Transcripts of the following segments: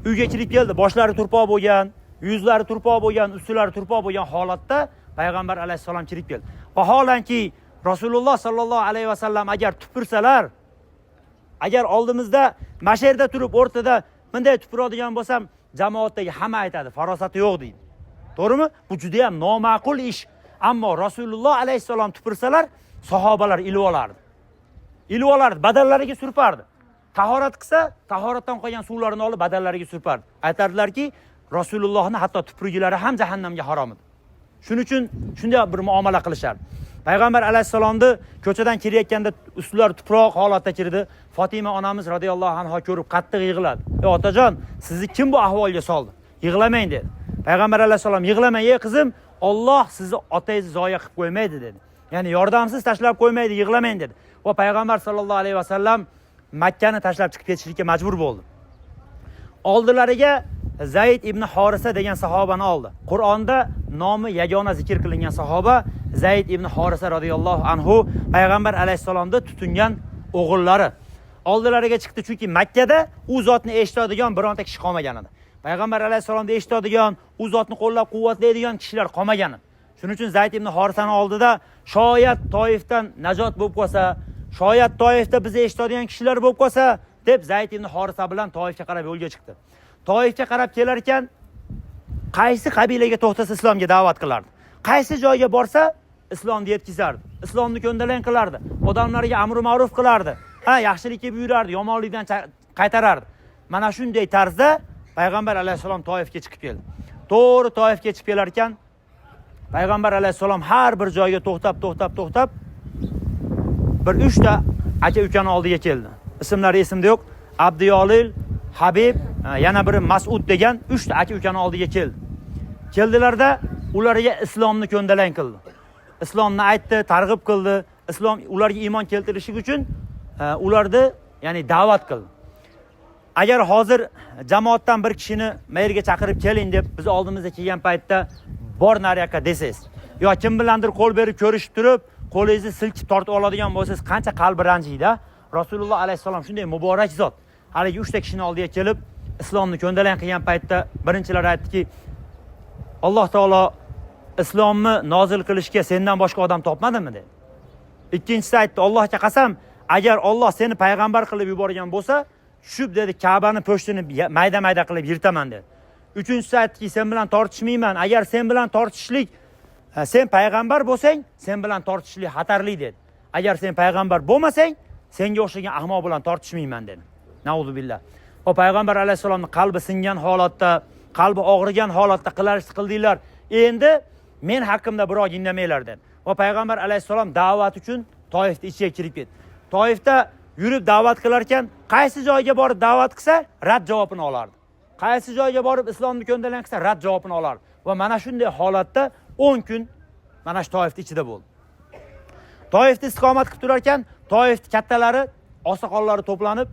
uyga kirib keldi. Boshlari turpoq bo'lgan, yuzlari turpoq bo'lgan, ustlari turpoq bo'lgan holatda payg'ambar alayhissalom kirib keldi. Vaholanki Rasululloh sallallohu alayhi vasallam agar tupursalar, agar oldimizda masherda turib o'rtada bunday tupuradigan bo'lsam, jamoatdagi hamma aytadi, farosati yo'q deydi. To'g'rimi? Bu juda ham noma'qul ish. Ammo Rasululloh alayhissalom tupursalar, sahobalar ilib olardi. Ilib olardi, badallariga surpardi. Tahorat qilsa, tahoratdan qolgan suvlarini olib badallariga surpardi. Aytardilarki, Rasulullohning hatto tuprugilari ham jahannamga harom edi. Shuning uchun shunday bir muomala qilishardi. Payg'ambar alayhissalomni ko'chadan kirayotganda ustlari tuproq holatda kirdi. Fatima onamiz radhiyallohu anha ko'rib qattiq yig'ladi. "Ey otajon, sizni kim bu ahvolga soldi? Yig'lamang" dedi. Payg'ambar alayhissalom "Yig'lamang, ey qizim, Alloh sizni otangizni zoya qilib qo'ymaydi" dedi. Ya'ni yordamsiz tashlab qo'ymaydi, yig'lamang dedi. Va payg'ambar sallallohu alayhi vasallam Makkani tashlab chiqib ketishlikka majbur bo'ldi. Oldilariga Zayd ibn Horisa degan sahobani oldi. Qur'onda nomi yagona zikr qilingan sahoba Zayd ibn Horisa radhiyallohu anhu payg'ambar alayhissalomda tutingan o'g'illari. Oldilariga chiqdi, chunki Makkada u zotni eshitadigan bironta kishi qolmagan edi. Payg'ambar alayhissalomni eshitadigan, u zotni qo'llab-quvvatlaydigan kishilar qolmagan edi. Shuning uchun Zayd ibn Horisani oldida shoyat Toifdan najot bo'lib qolsa, shoyat Toifda bizni eshitadigan kishilar bo'lib qolsa, deb Zayd ibn Horisa bilan Toifga qarab yo'lga chiqdi. Toifga qarab kelar ekan, qaysi qabilaga to'xtasa islomga da'vat qilardi. Qaysi joyga borsa, islomni yetkazardi. Islomni ko'ndalang qilardi. Odamlarga amr ma'ruf qilardi. Yaxshilikka buyurardi, yomonlikdan qaytarardi. Mana shunday tarzda payg'ambar alayhissalom Toifga chiqib keldi. To'g'ri Toifga chiqib kelar ekan, payg'ambar alayhissalom har bir joyga to'xtab bir 3 ta aka ukani oldiga keldi. Ismlari esimda yo'q. Abdiyolil, Habib, yana biri Mas'ud degan 3 ta aka ukani oldiga keldi. Keldilarda ularga islomni ko'ndalang qildi. Islomni aytdi, targ'ib qildi. Islom ularga iymon keltirishi uchun ularni, ya'ni da'vat qildi. Agar hozir jamoatdan bir kishini mayerga chaqirib keling deb biz oldimizga kelgan paytda bor nariyoqqa desangiz, yo kim bilandir qo'l berib ko'rishib turib, qo'lingizni silkib tortib oladigan bo'lsangiz, qancha qalbi ranjiydi. Rasululloh alayhissalom shunday muborak zot. Haligi 3 ta kishini oldiga kelib, islomni ko'ndalang qilgan paytda birinchilar aytdiki, Alloh taolo islomni nozil qilishga sendan boshqa odam topmadimi dedi. Ikkinchisi aytdi, Allohga qasam, agar Alloh seni payg'ambar qilib yuborgan bo'lsa, tushib dedi, Ka'bani po'shtini mayda-mayda qilib yirtaman dedi. Uchinchisi aytdiki, sen bilan tortishmayman. Agar sen bilan tortishlik, sen payg'ambar bo'lsang, sen bilan tortishlik xatarli dedi. Agar sen payg'ambar bo'lmasang, senga o'xshagan ahmoq bilan tortishmayman dedi. Nauzubillah. O payg'ambar alayhissalomning qalbi singan holatda, qalbi og'rigan holatda qildinglar. Endi men haqqimda biroq indamanglar dedi. Va payg'ambar alayhissalom da'vat uchun Toifning ichiga kirib ketdi. Toifda yurib da'vat qilar ekan, qaysi joyga borib da'vat qilsa, rad javobini olardi. Qaysi joyga borib islomni ko'ndalang qilsa, rad javobini olardi. Va mana shunday holatda 10 kun mana shu Toifning ichida bo'ldi. Toifda istiqomat qilib turar ekan, Toifning kattalari, oqsoqollari to'planib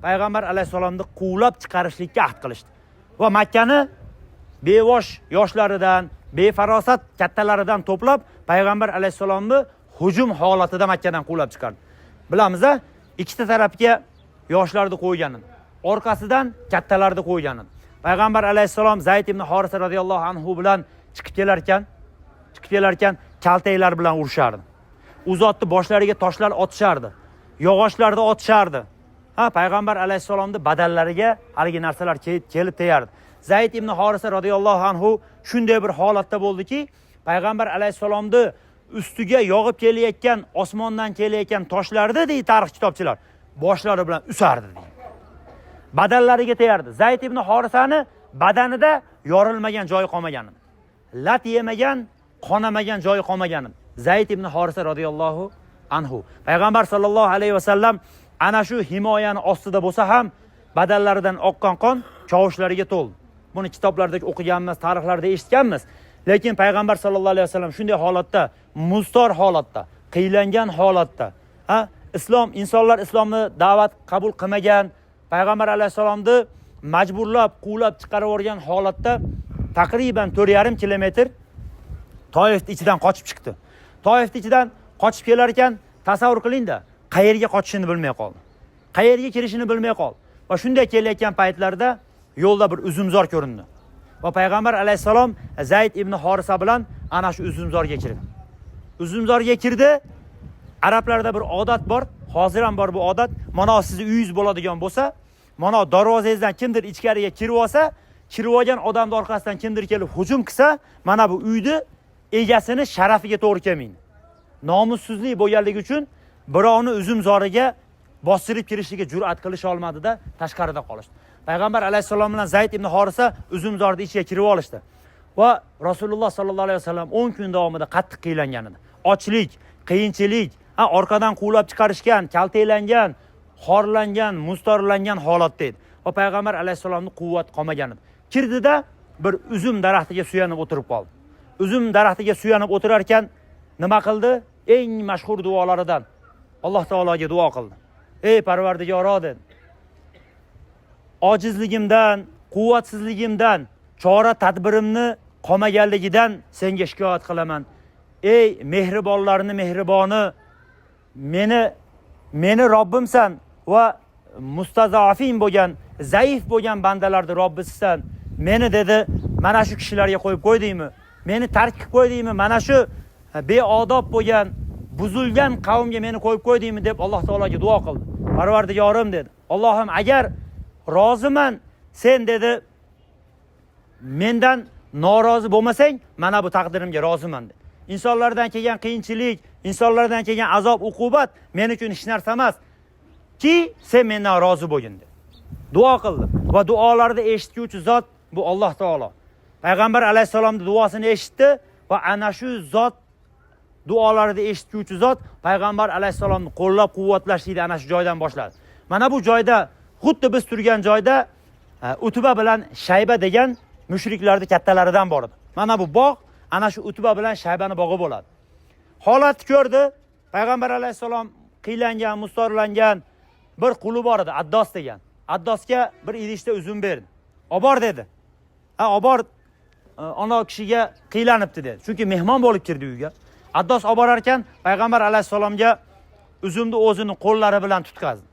payg'ambar alayhissalomni quvlab chiqarishlikka ahd qilishdi. Va Makkani bevosh yoshlaridan, befarosat kattalaridan to'plab payg'ambar alayhissalomni hujum holatida Makkadan quvlab chiqardi. Bilamiz, ikkita tarafga yoshlarni qo'yganini, orqasidan kattalarni qo'yganini. Payg'ambar alayhissalom Zayd ibn Horisa radhiyallohu anhu bilan chiqib kelar ekan, kaltaylar bilan urushardi. U zotni boshlariga toshlar otishardi, yog'ochlarni otishardi. Payg'ambar alayhissalomning badallariga haligi narsalar kelib tegardi. Zayd ibn Horisa radhiyallohu anhu shunday bir holatda bo'ldiki, payg'ambar alayhissalomning ustiga yog'ib kelayotgan, osmondan kelayotgan toshlarni deydi tarix kitobchilar, boshlari bilan usardi deydi. Badallariga tegardi. Zayd ibn Horisani badanida yorilmagan joyi qolmagan. Lat yemagan, qonamagan joyi qolmagan. Zayd ibn Horisa radhiyallohu anhu. Payg'ambar sallallohu alayhi vasallam ana shu himoyani ostida bo'lsa ham badallaridan oqqan qon kavushlariga to'ldi. Buni kitoblarda o'qiganmiz, tarixlarda eshitganmiz. Lekin payg'ambar sallallohu alayhi vasallam shunday holatda, mustor holatda, qiylangan holatda, insonlar islomni da'vat qabul qilmagan, payg'ambar alayhissalomni majburlab, quvlab chiqarib yuborgan holatda taqriban 4,5 kilometr Toifning ichidan qochib chiqdi. Toifning ichidan qochib kelar ekan, tasavvur qiling-da, qayerga qochishini bilmay qoldi. Qayerga kirishini bilmay qoldi. Va shunday kelayotgan paytlarda yo'lda bir uzumzor ko'rindi. Va payg'ambar alayhissalom Zayd ibn Horisa bilan ana shu uzumzorga kirdi. Uzumzorga kirdi. Arablarda bir odat bor, hozir ham bor bu odat. Mana sizni uyingiz bo'ladigan bo'lsa, mana darvozangizdan kimdir ichkariga kirib olsa, kirib olgan odamning orqasidan kimdir kelib hujum qilsa, mana bu uyni egasini sharafiga to'g'ri kelmaydi. Nomussizlik bo'lganligi uchun birovni uzumzoriga bostirib kirishga jur'at qilisha olmadi-da, tashqarida qolishdi. Payg'ambar alayhissalom bilan Zayd ibn Horisa uzumzorning ichiga kirib olishdi. Va Rasululloh sallallohu alayhi vasallam 10 kun davomida qattiq qiylangan edi. Ochlik, qiyinchilik, orqadan quvlab chiqarishgan, kaltaklangan, xorlangan, mustorlangan holatda edi. Va payg'ambar alayhissalomning quvvat qolmagan edi. Kirdida bir uzum daraxtiga suyanib o'tirib qoldi. Uzum daraxtiga suyanib o'tirar ekan nima qildi? Eng mashhur duolaridan Alloh taologa duo qildi. Ey Parvardigoro dedi. Ojizligimdan, quvvatsizligimdan, chora tadbirimni qolmaganligidan senga shikoyat qilaman. Ey mehribonlarning mehriboni, meni Robbimsan va mustazafin bo'lgan, zaif bo'lgan bandalarning Robbisisan. Meni dedi, mana shu kishilarga qo'yib qo'ydingmi? Meni tark qilib qo'ydingmi? Mana shu beodob bo'lgan, buzilgan qavmga meni qo'yib qo'ydingmi deb Alloh taologa duo qildi. Parvardigorim dedi. Allohim, agar roziman, sen dedi, mendan norozi bo'lmasang, mana bu taqdirimga roziman dedi. İnsanlardan kelgan qiyinchilik, insonlardan kelgan azob, uqubat men uchun hech narsa emas ki sen mendan rozi bo'lgin dedi. Duo qildi va duolarni eshituvchi zot bu Alloh taolo. Payg'ambar alayhissalomning duosini eshitdi va ana shu zot duolarni eshituvchi zot payg'ambar alayhissalomni qo'llab-quvvatlashni ana shu joydan boshladi. Mana bu joyda, xuddi biz turgan joyda Utba bilan Shayba degan mushriklarning kattalaridan bor edi. Mana bu bog' ana shu Utba bilan Shaybani bog'i bo'ladi. Holatni ko'rdi. Payg'ambar alayhissalom qiylangan, mustorlangan bir quli bor edi, Addos degan. Addosga bir idishda uzum berdi. Obor dedi. Obor ana kishiga qiylanibdi dedi. Chunki mehmon bo'lib kirdi uyga. Addos oborar ekan payg'ambar alayhissalomga uzumni o'zini qo'llari bilan tutqazdi.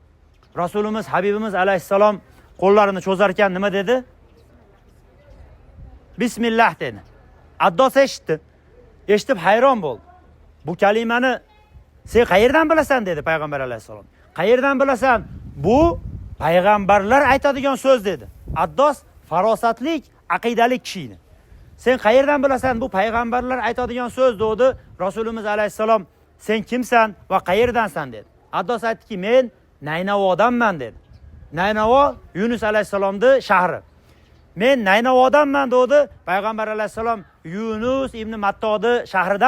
Rasulimiz Habibimiz alayhissalom qo'llarini cho'zar ekan nima dedi? Bismillah dedi. Addos eshitdi. Eshitib hayron bo'ldi. Bu kalimani sen qayerdan bilasan dedi payg'ambar alayhissalom. Qayerdan bilasan? Bu payg'ambarlar aytadigan so'z dedi. Addos farosatlik, aqidalik kishi edi. Sen qayerdan bilasan? Bu payg'ambarlar aytadigan so'z dedi. Rasulimiz alayhissalom sen kimsan va qayerdansan dedi. Addos aytdiki, men Naynavodanman dedi. Naynavo Yunus alayhissalomning shahri. Men Naynavodanman dedi. Payg'ambar alayhissalom Yunus ibn Mattodning shahridan